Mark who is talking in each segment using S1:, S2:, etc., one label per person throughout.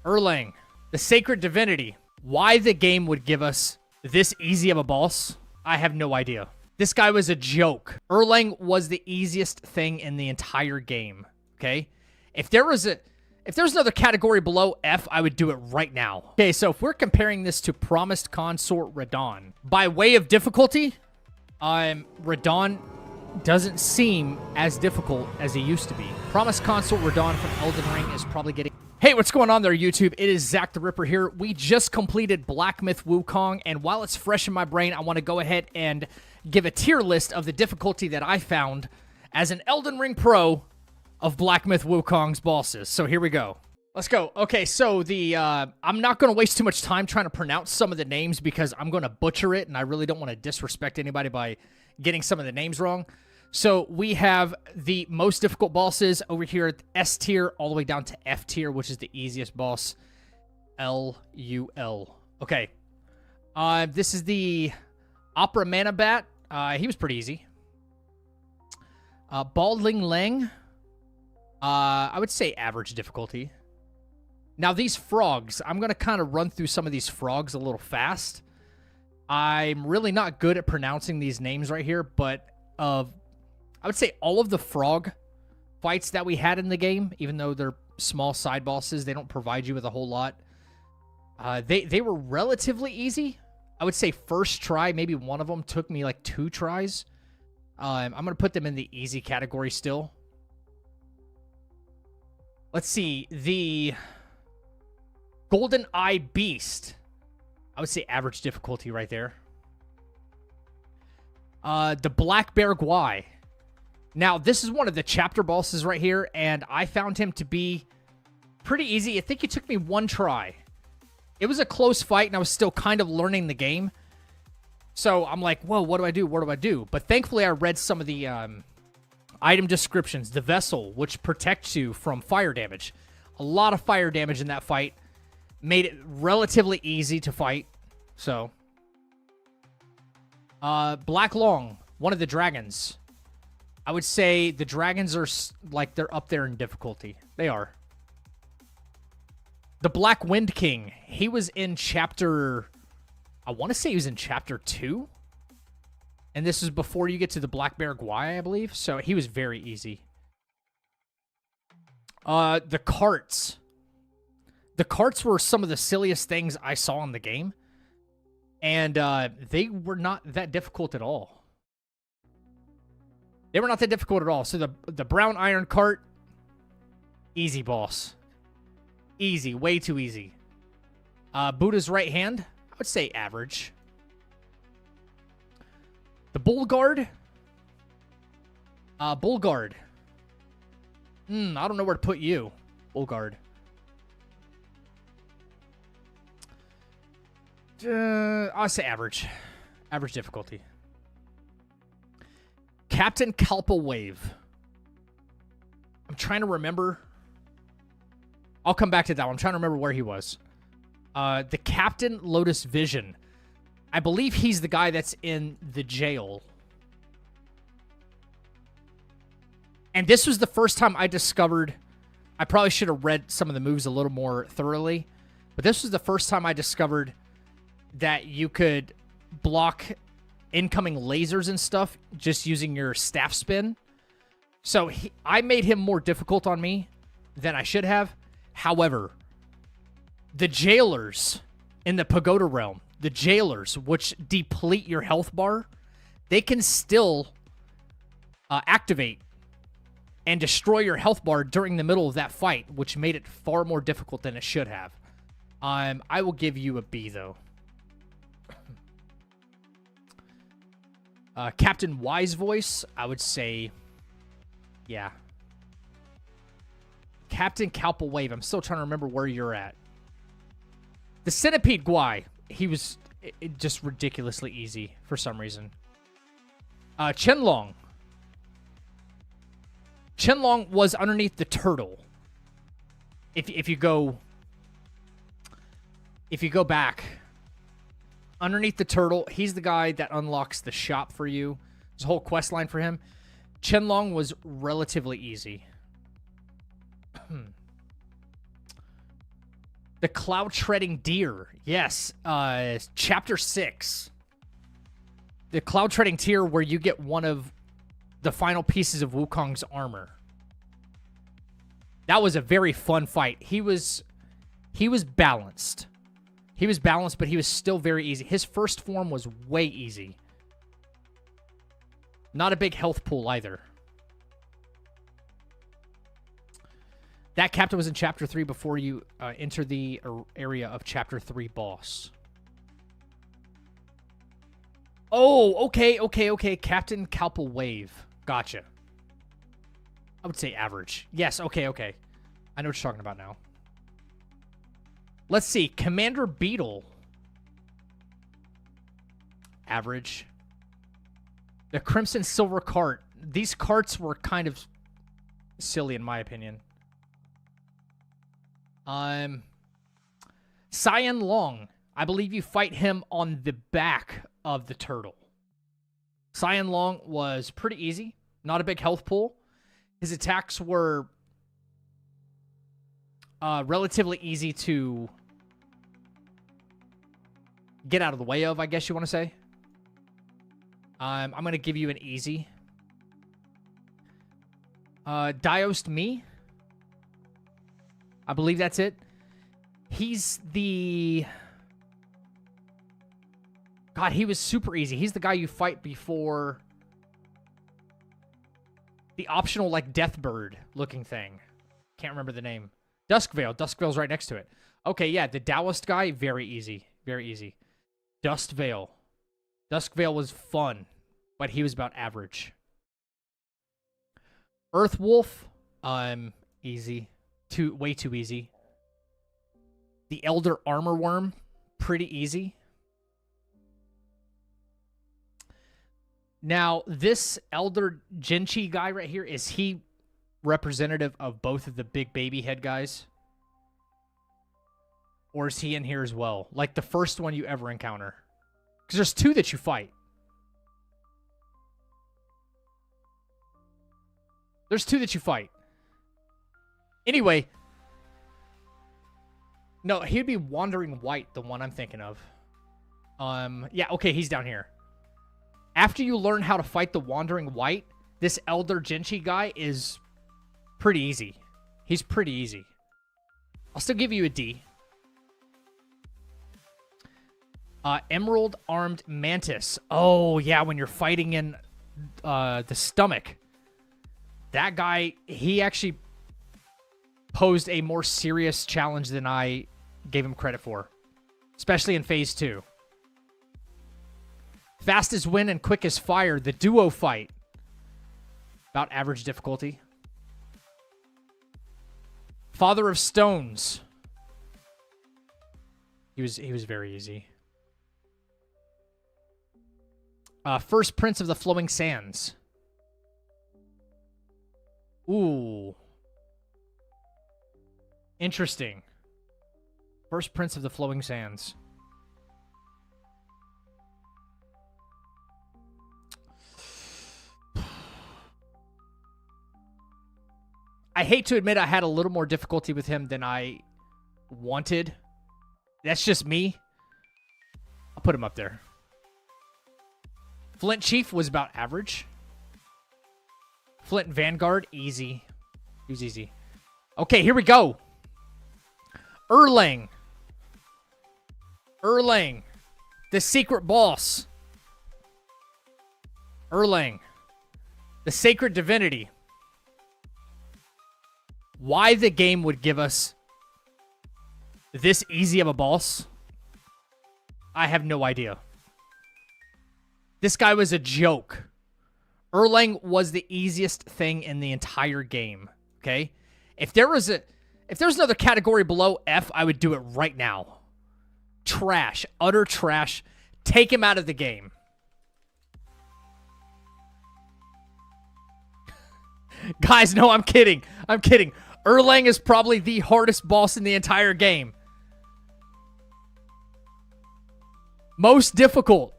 S1: Erlang, the sacred divinity. Why the game would give us this easy of a boss, I have no idea. This guy was a joke. Erlang was the easiest thing in the entire game, okay? If there's another category below F, I would do it right now. Okay, so if we're comparing this to Promised Consort Radon, by way of difficulty, Radon doesn't seem as difficult as he used to be. Promised Consort Radon from Elden Ring is probably getting... Hey, what's going on there, YouTube? It is Zach the Ripper here. We just completed Black Myth Wukong, and while it's fresh in my brain, I want to go ahead and give a tier list of the difficulty that I found as an Elden Ring Pro of Black Myth Wukong's bosses. So here we go. Let's go. Okay, so I'm not going to waste too much time trying to pronounce some of the names because I'm going to butcher it, and I really don't want to disrespect anybody by getting some of the names wrong. So we have the most difficult bosses over here at S tier all the way down to F tier, which is the easiest boss. L-U-L. Okay. This is the Opera Manabat. He was pretty easy. Baldling Lang. I would say average difficulty. Now these frogs, I'm going to kind of run through some of these frogs a little fast. I'm really not good at pronouncing these names right here, but I would say all of the frog fights that we had in the game, even though they're small side bosses, they don't provide you with a whole lot. They were relatively easy. I would say first try, maybe one of them took me like 2 tries. I'm going to put them in the easy category still. Let's see. The Golden Eye Beast. I would say average difficulty right there. The Black Bear Gwai. Now, this is one of the chapter bosses right here, and I found him to be pretty easy. I think it took me 1 try. It was a close fight, and I was still kind of learning the game. So I'm like, whoa, what do I do? What do I do? But thankfully, I read some of the item descriptions. The Vessel, which protects you from fire damage. A lot of fire damage in that fight. Made it relatively easy to fight. So, Black Long, one of the dragons. I would say the dragons are, like, they're up there in difficulty. They are. The Black Wind King. He was in chapter... I want to say he was in chapter 2. And this is before you get to the Black Bear Gwai, I believe. So he was very easy. The carts. The carts were some of the silliest things I saw in the game. And they were not that difficult at all. They were not that difficult at all. So the brown iron cart, easy boss. Easy, way too easy. Buddha's right hand, I would say average. The Bull Guard. Bull Guard. I don't know where to put you. Bull Guard. I'll say average. Average difficulty. Captain Kalpa Wave. I'm trying to remember. I'll come back to that one. I'm trying to remember where he was. The Captain Lotus Vision. I believe he's the guy that's in the jail. And this was the first time I discovered... I probably should have read some of the moves a little more thoroughly. But this was the first time I discovered that you could block incoming lasers and stuff just using your staff spin. So I made him more difficult on me than I should have. However, the jailers in the Pagoda Realm, the jailers, which deplete your health bar, they can still activate and destroy your health bar during the middle of that fight, which made it far more difficult than it should have. I will give you a B, though. Captain Wise Voice, I would say, yeah. Captain Kalpa Wave, I'm still trying to remember where you're at. The Centipede Gwai, he was just ridiculously easy for some reason. Chenlong. Chenlong was underneath the turtle. If you go back underneath the turtle, he's the guy that unlocks the shop for you. There's a whole quest line for him. Chenlong was relatively easy. The Cloud Treading Deer. Yes. Chapter 6. The Cloud Treading Deer, where you get one of the final pieces of Wukong's armor. That was a very fun fight. He was balanced. He was balanced, but he was still very easy. His first form was way easy. Not a big health pool either. That captain was in Chapter 3 before you enter the area of Chapter 3 boss. Oh, okay. Captain Kalpa Wave. Gotcha. I would say average. Yes, okay. I know what you're talking about now. Let's see. Commander Beetle. Average. The Crimson Silver Cart. These carts were kind of silly in my opinion. Cyan Long. I believe you fight him on the back of the turtle. Cyan Long was pretty easy. Not a big health pool. His attacks were relatively easy to get out of the way of, I guess you want to say. I'm going to give you an easy. Diost Me. I believe that's it. He's the... God, he was super easy. He's the guy you fight before the optional, like, Deathbird looking thing. Can't remember the name. Duskvale. Duskvale's right next to it. Okay, yeah, the Taoist guy, very easy. Very easy. Dustvale. Duskvale was fun, but he was about average. Earthwolf, easy. Way too easy. The Elder Armor Worm, pretty easy. Now, this Elder Genchi guy right here, is he representative of both of the big baby head guys? Or is he in here as well? Like the first one you ever encounter? Because there's two that you fight. There's two that you fight. Anyway. No, he'd be Wandering White, the one I'm thinking of. Yeah, okay, he's down here. After you learn how to fight the Wandering White, this Elder Genchi guy is pretty easy. He's pretty easy. I'll still give you a D. Emerald Armed Mantis. Oh, yeah, when you're fighting in the stomach. That guy, he actually posed a more serious challenge than I gave him credit for. Especially in Phase 2. Fast as Wind and Quick as Fire, the duo fight. About average difficulty. Father of Stones. He was very easy. First Prince of the Flowing Sands. Ooh. Interesting. First Prince of the Flowing Sands. I hate to admit I had a little more difficulty with him than I wanted. That's just me. I'll put him up there. Flint Chief was about average. Flint Vanguard, easy. He was easy. Okay, here we go. Erlang. The secret boss. Erlang. The sacred divinity. Why the game would give us this easy of a boss, I have no idea. This guy was a joke. Erlang was the easiest thing in the entire game, okay? If there's another category below F, I would do it right now. Trash. Utter trash. Take him out of the game. Guys, no, I'm kidding. Erlang is probably the hardest boss in the entire game. Most difficult.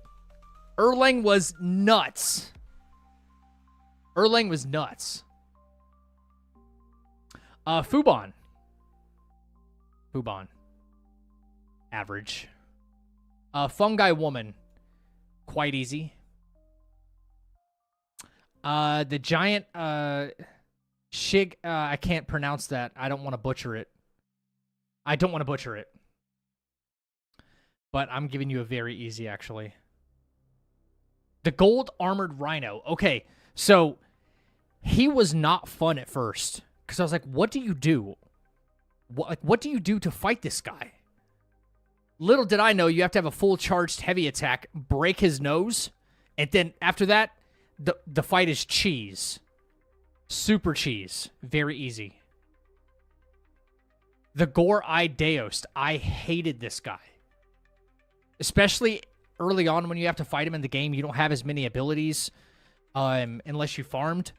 S1: Erlang was nuts. Fubon. Average. Fungi woman. Quite easy. The giant Shig, I can't pronounce that. I don't want to butcher it. But I'm giving you a very easy, actually. The gold armored rhino. Okay, so he was not fun at first. Because I was like, what do you do? What do you do to fight this guy? Little did I know you have to have a full charged heavy attack, break his nose, and then after that, the fight is cheese. Super cheese. Very easy. The Gore-Eyed Daoist. I hated this guy. Especially early on when you have to fight him in the game. You don't have as many abilities unless you farmed.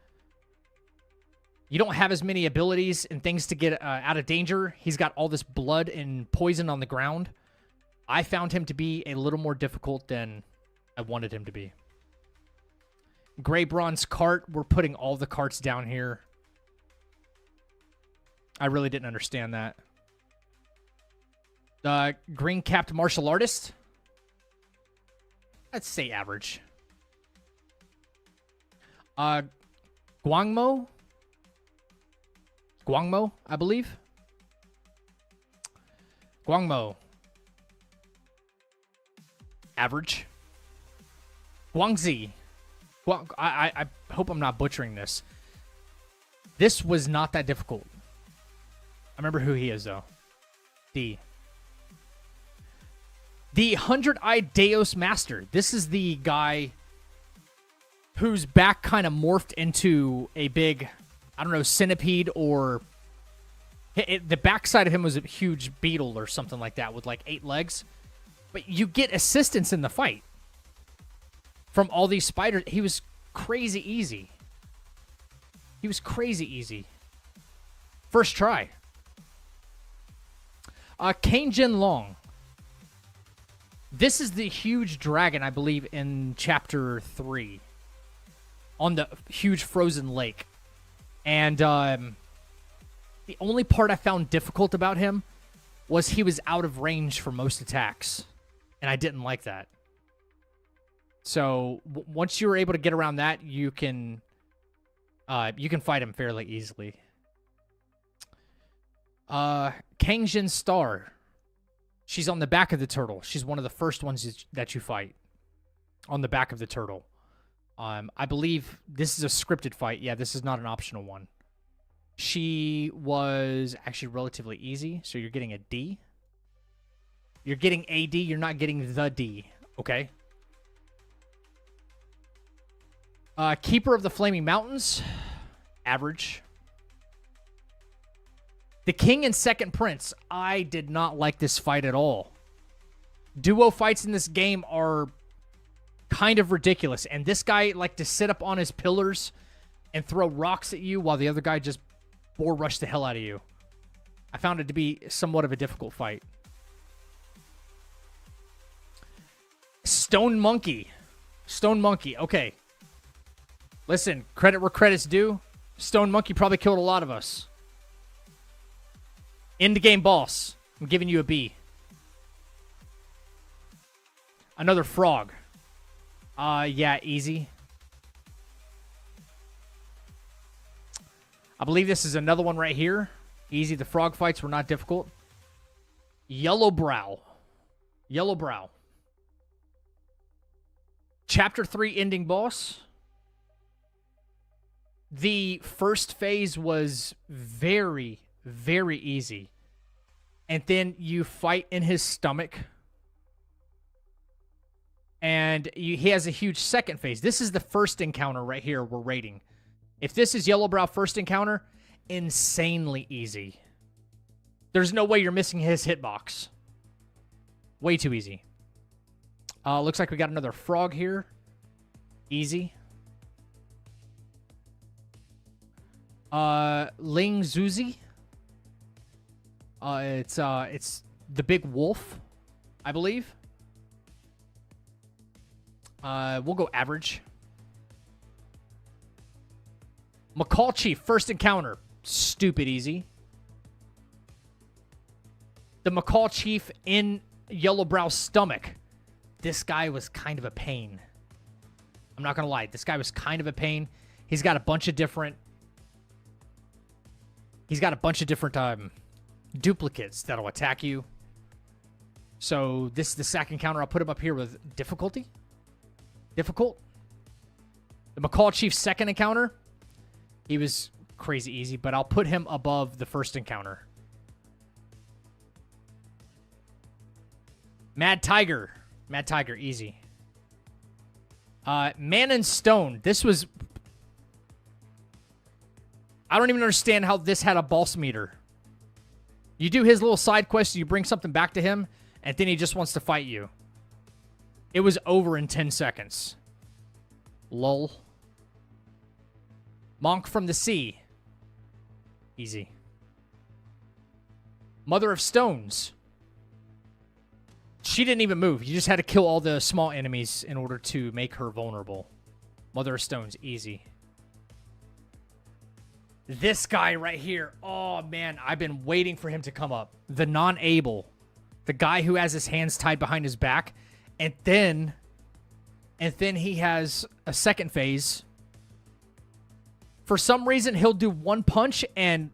S1: You don't have as many abilities and things to get out of danger. He's got all this blood and poison on the ground. I found him to be a little more difficult than I wanted him to be. Gray bronze cart. We're putting all the carts down here. I really didn't understand that. Green capped martial artist. Let's say average. Guangmo, I believe. Guangmo. Average. Guangzi. I hope I'm not butchering this. This was not that difficult. I remember who he is, though. D. The 100-Eyed Daos Master. This is the guy whose back kind of morphed into a big, I don't know, centipede or... the backside of him was a huge beetle or something like that with like 8 legs. But you get assistance in the fight from all these spiders. He was crazy easy. First try. Kane Jin Long. This is the huge dragon, I believe, in Chapter 3. On the huge frozen lake. And the only part I found difficult about him was he was out of range for most attacks. And I didn't like that. So, once you were able to get around that, you can fight him fairly easily. Kangjin Star. She's on the back of the turtle. She's one of the first ones that you fight. On the back of the turtle. I believe this is a scripted fight. Yeah, this is not an optional one. She was actually relatively easy, so you're getting a D. You're getting a D, you're not getting the D, okay? Keeper of the Flaming Mountains. Average. The King and Second Prince. I did not like this fight at all. Duo fights in this game are kind of ridiculous. And this guy liked to sit up on his pillars and throw rocks at you while the other guy just boar rushed the hell out of you. I found it to be somewhat of a difficult fight. Stone Monkey. Okay. Listen, credit where credit's due. Stone Monkey probably killed a lot of us. End game boss. I'm giving you a B. Another frog. Yeah, easy. I believe this is another one right here. Easy. The frog fights were not difficult. Yellow Brow. Chapter 3 ending boss. The first phase was very, very easy. And then you fight in his stomach. And he has a huge second phase. This is the first encounter right here we're rating. If this is Yellowbrow first encounter, insanely easy. There's no way you're missing his hitbox. Way too easy. Looks like we got another frog here. Easy. Ling Zuzi. It's the big wolf, I believe. We'll go average. McCall Chief, first encounter. Stupid easy. The McCall Chief in Yellowbrow Stomach. This guy was kind of a pain. I'm not going to lie. This guy was kind of a pain. He's got a bunch of different... duplicates that'll attack you. So this is the sack encounter. I'll put him up here with difficulty. Difficult. The Macaw Chief's second encounter, he was crazy easy, but I'll put him above the first encounter. Mad Tiger. Mad Tiger, easy. Man and Stone. This was... I don't even understand how this had a boss meter. You do his little side quest, you bring something back to him, and then he just wants to fight you. It was over in 10 seconds. Lol. Monk from the Sea. Easy. Mother of Stones. She didn't even move. You just had to kill all the small enemies in order to make her vulnerable. Mother of Stones, easy. This guy right here. Oh, man. I've been waiting for him to come up. The non-able. The guy who has his hands tied behind his back. And then he has a second phase. For some reason, he'll do one punch, and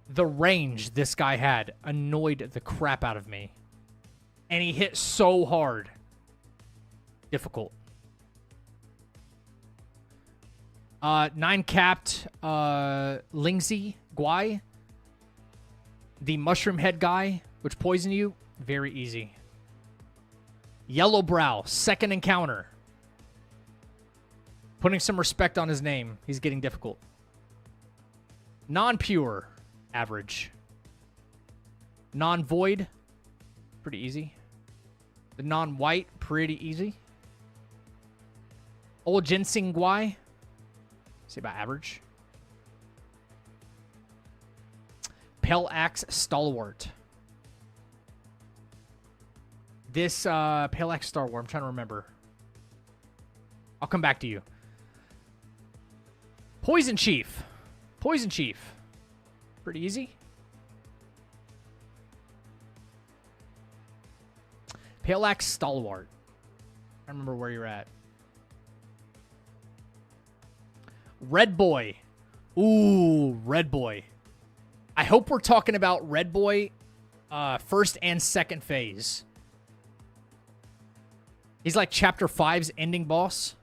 S1: the range this guy had annoyed the crap out of me. And he hit so hard. Difficult. 9-capped Lingzi Guai. The mushroom head guy, which poison you. Very easy. Yellowbrow, second encounter. Putting some respect on his name. He's getting difficult. Non-pure, average. Non-void, pretty easy. The non-white, pretty easy. Old Ginseng Guai, say about average. Pale Axe Stalwart. This Pale Axe Stalwart, I'm trying to remember. I'll come back to you. Poison Chief. Poison Chief. Pretty easy. Pale Axe Stalwart. I remember where you're at. Red Boy. Ooh, Red Boy. I hope we're talking about Red Boy first and second phase. He's like Chapter 5's ending boss.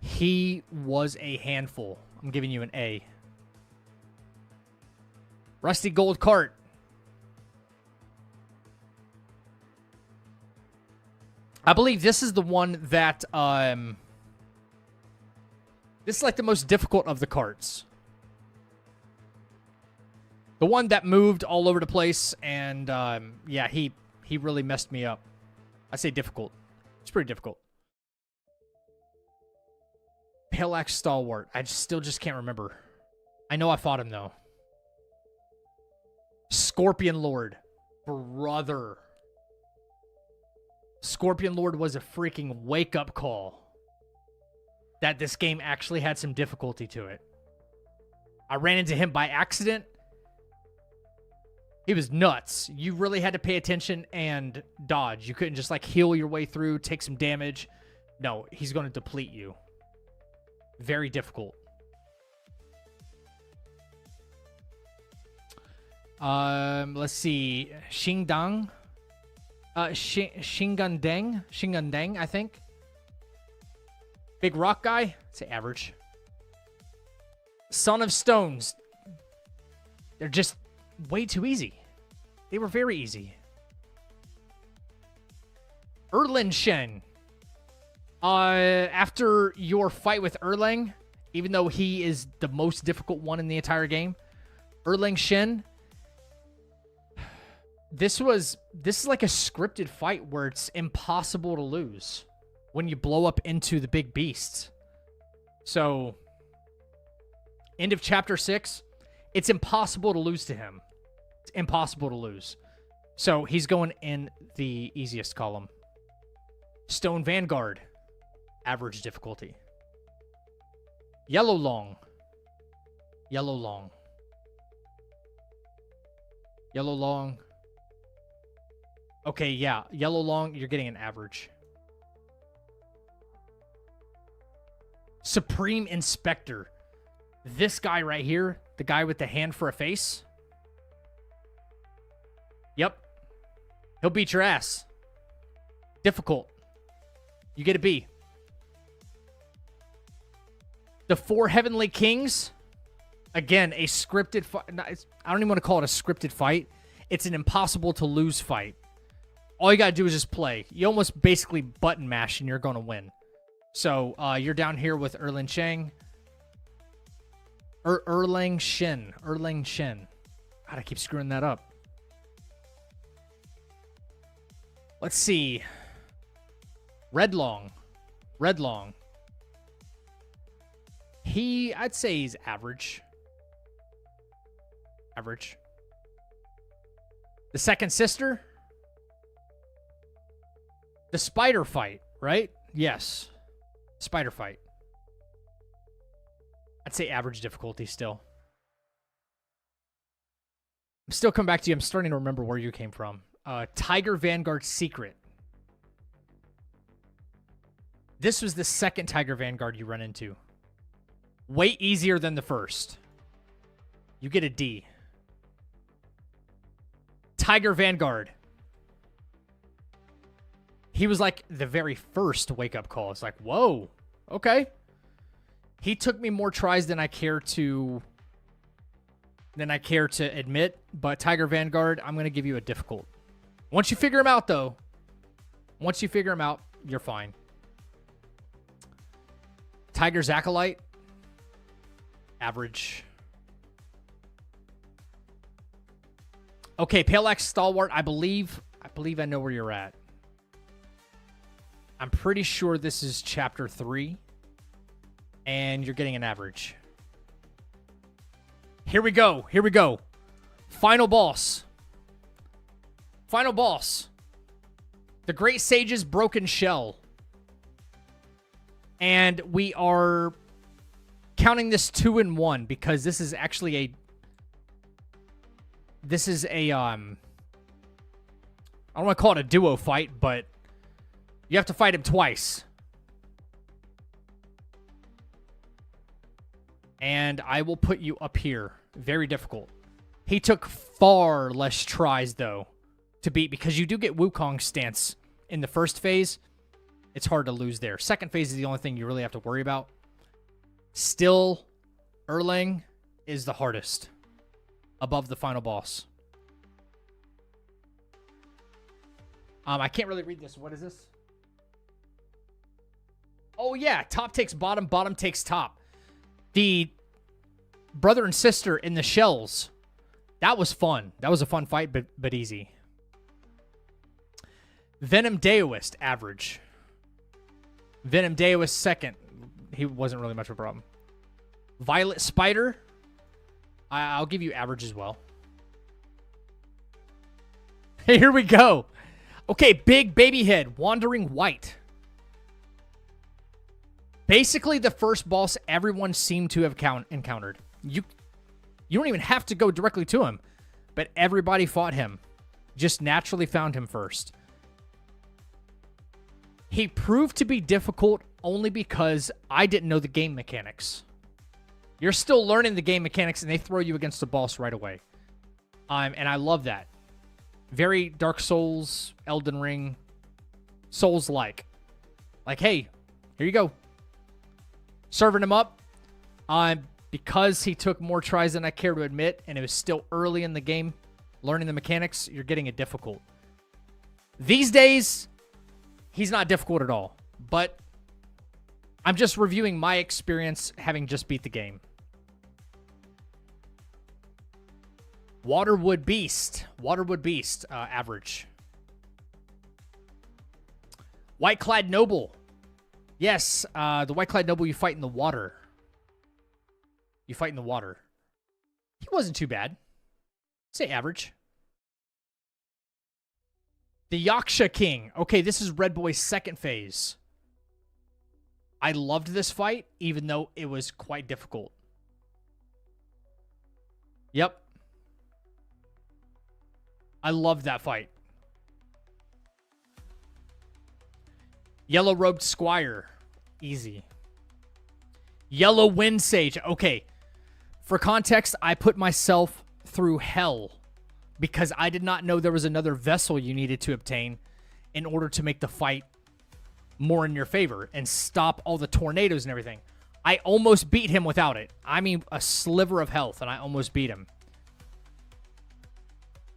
S1: He was a handful. I'm giving you an A. Rusty Gold Cart. I believe this is the one that... this is like the most difficult of the carts. The one that moved all over the place, and yeah, he really messed me up. I say difficult. It's pretty difficult. Pale Axe Stalwart. I still just can't remember. I know I fought him, though. Scorpion Lord. Brother. Scorpion Lord was a freaking wake-up call. That this game actually had some difficulty to it. I ran into him by accident. He was nuts. You really had to pay attention and dodge. You couldn't just like heal your way through, take some damage. No, he's going to deplete you. Very difficult. Let's see. Xingdang. Xingandeng, I think. Big rock guy. Say average. Son of Stones. They're just way too easy. They were very easy. Erlen Shen. After your fight with Erlang, even though he is the most difficult one in the entire game, Erlang Shen, this is like a scripted fight where it's impossible to lose when you blow up into the big beasts. So, end of chapter 6, it's impossible to lose to him. It's impossible to lose. So, he's going in the easiest column. Stone Vanguard. Average difficulty. Yellow Long. Yellow Long. Yellow Long. Okay, yeah. Yellow long, you're getting an average. Supreme Inspector. This guy right here, the guy with the hand for a face. Yep. He'll beat your ass. Difficult. You get a B. The Four Heavenly Kings. Again, a scripted fight. I don't even want to call it a scripted fight. It's an impossible to lose fight. All you got to do is just play. You almost basically button mash and you're going to win. So you're down here with Erling Shen. Erlang Shen. God, I keep screwing that up. Let's see. Redlong. I'd say he's average. The Second Sister. The spider fight, right? Yes. Spider fight. I'd say average difficulty still. I'm still coming back to you. I'm starting to remember where you came from. Tiger Vanguard Secret. This was the second Tiger Vanguard you run into. Way easier than the first. You get a D. Tiger Vanguard. He was like the very first wake-up call. It's like, whoa, okay. He took me more tries than I care to admit, but Tiger Vanguard, I'm going to give you a difficult. Once you figure him out, though, you're fine. Tiger's Acolyte, average. Okay, Pale Axe Stalwart, I believe I know where you're at. I'm pretty sure this is chapter 3, and you're getting an average. Here we go. Final boss. The Great Sage's Broken Shell. And we are counting this 2 in 1 because this is actually a I don't want to call it a duo fight, but you have to fight him twice. And I will put you up here. Very difficult. He took far less tries, though, to beat, because you do get Wukong's stance in the first phase. It's hard to lose there. Second phase is the only thing you really have to worry about. Still, Erlang is the hardest above the final boss. I can't really read this. What is this? Oh, yeah. Top takes bottom. Bottom takes top. The brother and sister in the shells. That was fun. That was a fun fight, but easy. Venom Daoist, average. Venom Daoist, second. He wasn't really much of a problem. Violet Spider. I'll give you average as well. Here we go. Okay, Big Baby Head, Wandering White. Basically, the first boss everyone seemed to have encountered. You don't even have to go directly to him, but everybody fought him. Just naturally found him first. He proved to be difficult only because I didn't know the game mechanics. You're still learning the game mechanics, and they throw you against the boss right away. And I love that. Very Dark Souls, Elden Ring, Souls-like. Like, hey, here you go. Serving him up. Because he took more tries than I care to admit, and it was still early in the game, learning the mechanics, you're getting it difficult. These days, he's not difficult at all. But I'm just reviewing my experience having just beat the game. Waterwood Beast. Average. White-clad Noble. Yes, the White-clad Noble you fight in the water. He wasn't too bad. Say average. The Yaksha King. Okay, this is Red Boy's second phase. I loved this fight, even though it was quite difficult. Yep. I loved that fight. Yellow Robed Squire. Easy. Yellow Wind Sage. Okay. For context, I put myself through hell because I did not know there was another vessel you needed to obtain in order to make the fight more in your favor and stop all the tornadoes and everything. I almost beat him without it. I mean, a sliver of health, and I almost beat him.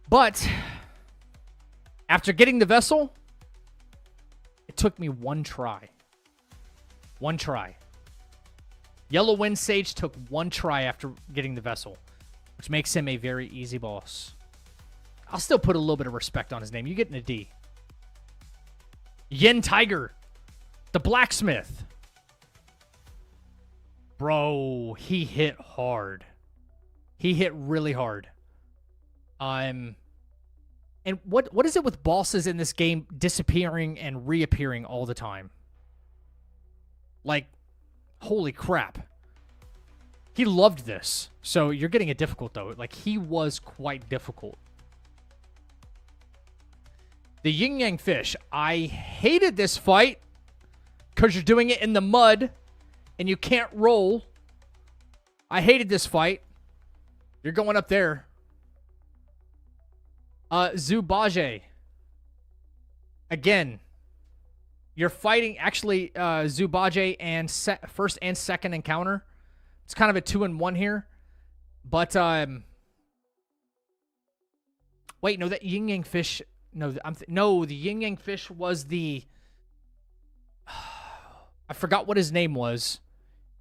S1: But after getting the vessel, it took me one try. One try. Yellow Wind Sage took one try after getting the vessel, which makes him a very easy boss. I'll still put a little bit of respect on his name. You get an D. Yin Tiger, the blacksmith. Bro, he hit hard. He hit really hard. And what is it with bosses in this game disappearing and reappearing all the time? Like, holy crap. He loved this. So you're getting it difficult, though. Like, he was quite difficult. The Yin Yang Fish. I hated this fight because you're doing it in the mud and you can't roll. I hated this fight. You're going up there. Zubaje. Again, you're fighting, actually, Zubaje and first and second encounter. It's kind of a 2-in-1 here. But, wait, no, that Yin Yang Fish, no, the Yin Yang Fish was the, I forgot what his name was.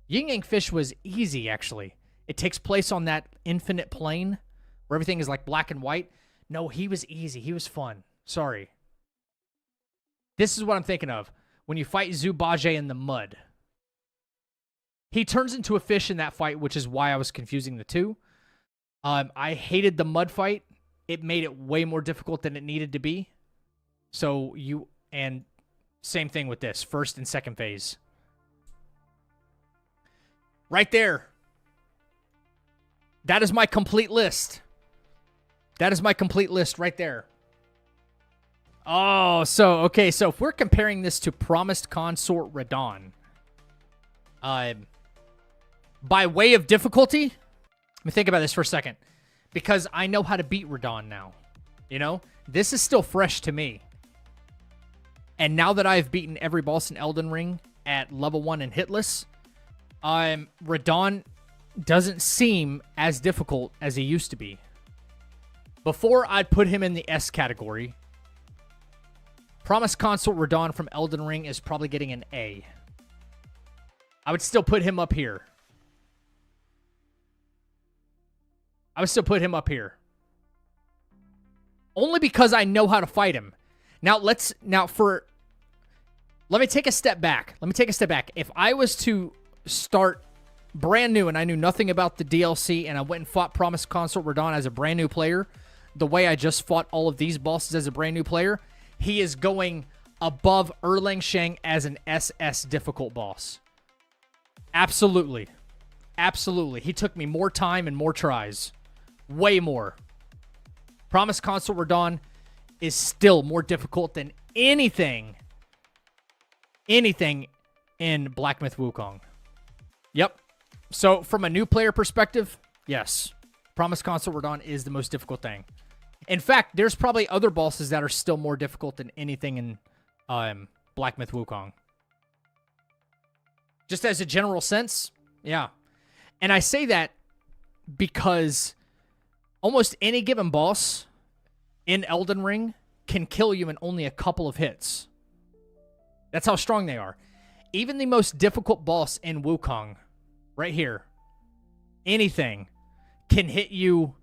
S1: Yin Yang Fish was easy, actually. It takes place on that infinite plane where everything is like black and white. No, he was easy. He was fun. Sorry. This is what I'm thinking of. When you fight Zubaje in the mud. He turns into a fish in that fight, which is why I was confusing the two. I hated the mud fight. It made it way more difficult than it needed to be. So and same thing with this. First and second phase. Right there. That is my complete list. That is my complete list right there. Oh, okay, so if we're comparing this to Promised Consort Radon, by way of difficulty, let me think about this for a second, because I know how to beat Radon now, you know? This is still fresh to me. And now that I've beaten every boss in Elden Ring at level 1 and hitless, Radon doesn't seem as difficult as he used to be. Before, I'd put him in the S category. Promised Consort Radon from Elden Ring is probably getting an A. I would still put him up here. Only because I know how to fight him. Now, let me take a step back. If I was to start brand new and I knew nothing about the DLC and I went and fought Promised Consort Radon as a brand new player, the way I just fought all of these bosses as a brand new player, he is going above Erlang Shang as an SS difficult boss. Absolutely. Absolutely. He took me more time and more tries. Way more. Promised Consort Radon is still more difficult than anything in Black Myth Wukong. Yep. So from a new player perspective, yes. Promised Consort Radon is the most difficult thing. In fact, there's probably other bosses that are still more difficult than anything in Black Myth Wukong. Just as a general sense, yeah. And I say that because almost any given boss in Elden Ring can kill you in only a couple of hits. That's how strong they are. Even the most difficult boss in Wukong, right here, anything can hit you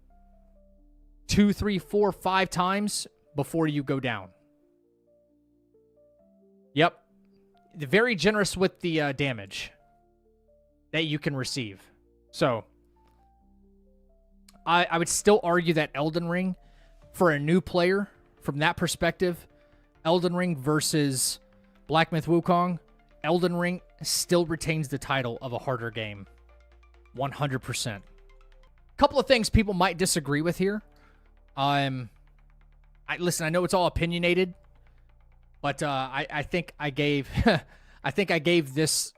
S1: 2, 3, 4, 5 times before you go down. Yep. Very generous with the damage that you can receive. So, I would still argue that Elden Ring, for a new player, from that perspective, Elden Ring versus Black Myth Wukong, Elden Ring still retains the title of a harder game. 100%. Couple of things people might disagree with here. Listen, I know it's all opinionated, But I think I gave I think I gave this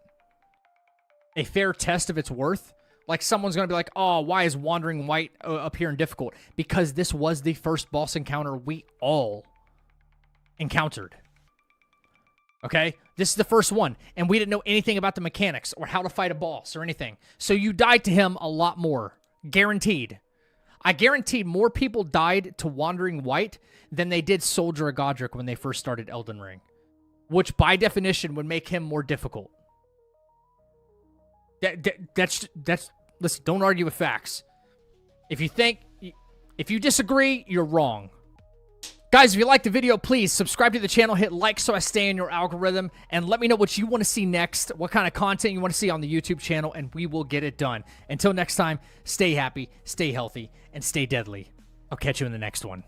S1: a fair test of its worth. Like, someone's going to be like, oh, why is Wandering White up here in difficult? Because this was the first boss encounter we all encountered. Okay? This is the first one, and we didn't know anything about the mechanics or how to fight a boss or anything. So you died to him a lot more. Guaranteed. I guaranteed more people died to Wandering White than they did Soldier of Godric when they first started Elden Ring, which by definition would make him more difficult. That's listen, don't argue with facts. If you disagree, you're wrong. Guys, if you liked the video, please subscribe to the channel, hit like so I stay in your algorithm, and let me know what you want to see next, what kind of content you want to see on the YouTube channel, and we will get it done. Until next time, stay happy, stay healthy, and stay deadly. I'll catch you in the next one.